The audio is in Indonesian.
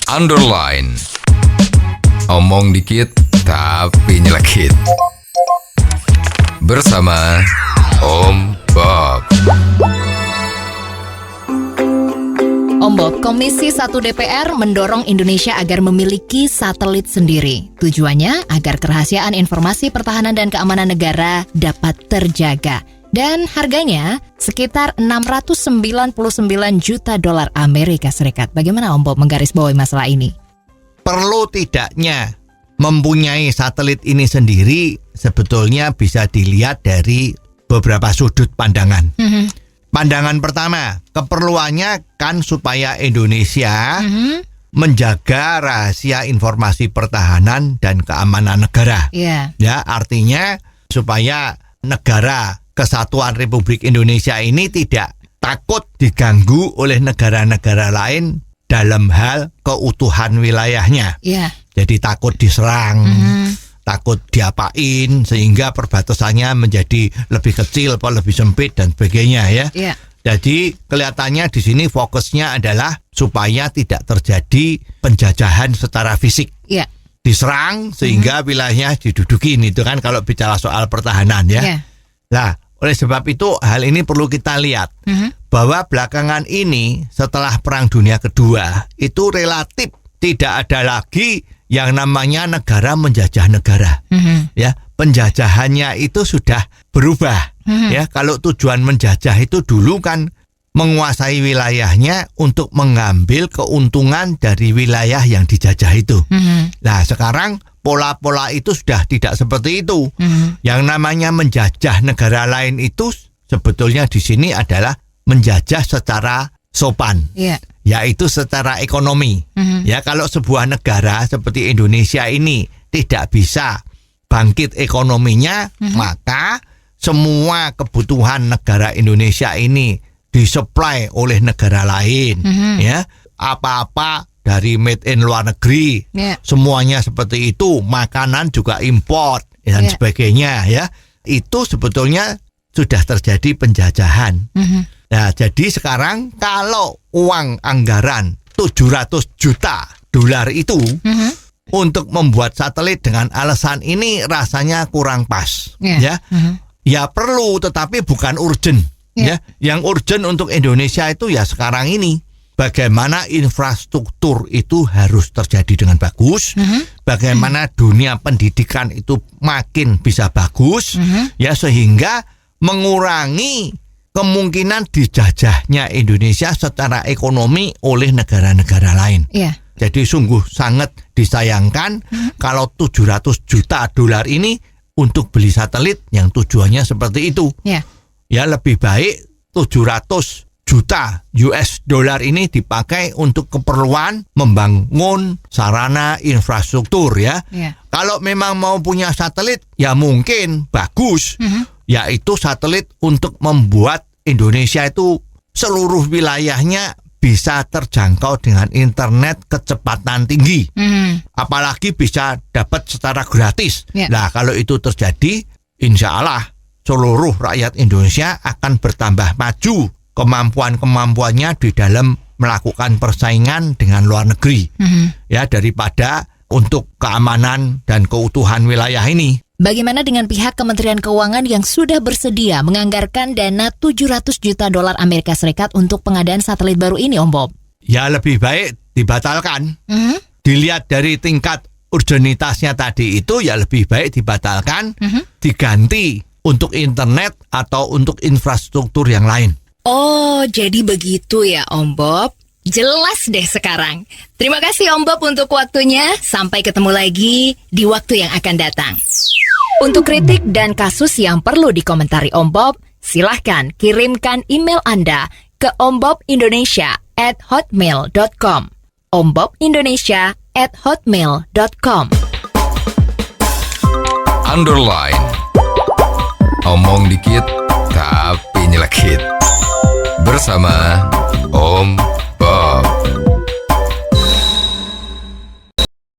Underline. Omong dikit tapi nyelekit. Bersama Om Bob. Om Bob, Komisi 1 DPR mendorong Indonesia agar memiliki satelit sendiri. Tujuannya agar kerahasiaan informasi pertahanan dan keamanan negara dapat terjaga. Dan harganya sekitar 699 juta dolar Amerika Serikat. Bagaimana Om Bob menggarisbawahi masalah ini? Perlu tidaknya mempunyai satelit ini sendiri sebetulnya bisa dilihat dari beberapa sudut pandangan. Pandangan pertama, keperluannya kan supaya Indonesia menjaga rahasia informasi pertahanan dan keamanan negara. Yeah. Ya, artinya supaya negara Kesatuan Republik Indonesia ini tidak takut diganggu oleh negara-negara lain dalam hal keutuhan wilayahnya. Yeah. Jadi takut diserang, takut diapain, sehingga perbatasannya menjadi lebih kecil atau lebih sempit dan sebagainya ya. Yeah. Jadi kelihatannya di sini fokusnya adalah supaya tidak terjadi penjajahan secara fisik. Yeah. Diserang sehingga wilayahnya didudukin, itu kan kalau bicara soal pertahanan ya. Yeah. Nah, oleh sebab itu hal ini perlu kita lihat bahwa belakangan ini setelah Perang Dunia Kedua itu relatif tidak ada lagi yang namanya negara menjajah negara. Ya, penjajahannya itu sudah berubah. Ya, kalau tujuan menjajah itu dulu kan menguasai wilayahnya untuk mengambil keuntungan dari wilayah yang dijajah itu. Nah, sekarang pola-pola itu sudah tidak seperti itu. Yang namanya menjajah negara lain itu sebetulnya di sini adalah menjajah secara sopan. Yeah. Yaitu secara ekonomi. Ya, kalau sebuah negara seperti Indonesia ini tidak bisa bangkit ekonominya, maka semua kebutuhan negara Indonesia ini disuplai oleh negara lain. Ya, apa-apa dari made in luar negeri, semuanya seperti itu, makanan juga import dan sebagainya ya. Itu sebetulnya sudah terjadi penjajahan. Nah, jadi sekarang kalau uang anggaran 700 juta dolar itu untuk membuat satelit dengan alasan ini rasanya kurang pas. Ya. Ya perlu, tetapi bukan urgent. Ya, yang urgent untuk Indonesia itu ya sekarang ini. Bagaimana infrastruktur itu harus terjadi dengan bagus, bagaimana dunia pendidikan itu makin bisa bagus, ya, sehingga mengurangi kemungkinan dijajahnya Indonesia secara ekonomi oleh negara-negara lain. Yeah. Jadi sungguh sangat disayangkan kalau 700 juta dolar ini untuk beli satelit yang tujuannya seperti itu. Yeah. Ya, lebih baik 700 juta US dollar ini dipakai untuk keperluan membangun sarana infrastruktur ya. Yeah. Kalau memang mau punya satelit ya mungkin bagus, yaitu satelit untuk membuat Indonesia itu seluruh wilayahnya bisa terjangkau dengan internet kecepatan tinggi. Apalagi bisa dapat secara gratis. Yeah. Nah, kalau itu terjadi, insya Allah seluruh rakyat Indonesia akan bertambah maju kemampuan-kemampuannya di dalam melakukan persaingan dengan luar negeri. Ya, daripada untuk keamanan dan keutuhan wilayah ini. Bagaimana dengan pihak Kementerian Keuangan yang sudah bersedia menganggarkan dana 700 juta dolar Amerika Serikat untuk pengadaan satelit baru ini, Om Bob? Ya, lebih baik dibatalkan. Dilihat dari tingkat urgenitasnya tadi itu, ya lebih baik dibatalkan, diganti untuk internet atau untuk infrastruktur yang lain. Oh, jadi begitu ya, Om Bob. Jelas deh sekarang. Terima kasih Om Bob untuk waktunya. Sampai ketemu lagi di waktu yang akan datang. Untuk kritik dan kasus yang perlu dikomentari Om Bob, silahkan kirimkan email Anda ke ombobindonesia@hotmail.com. ombobindonesia@hotmail.com. Underline. Omong dikit tapi nyelekit. Bersama Om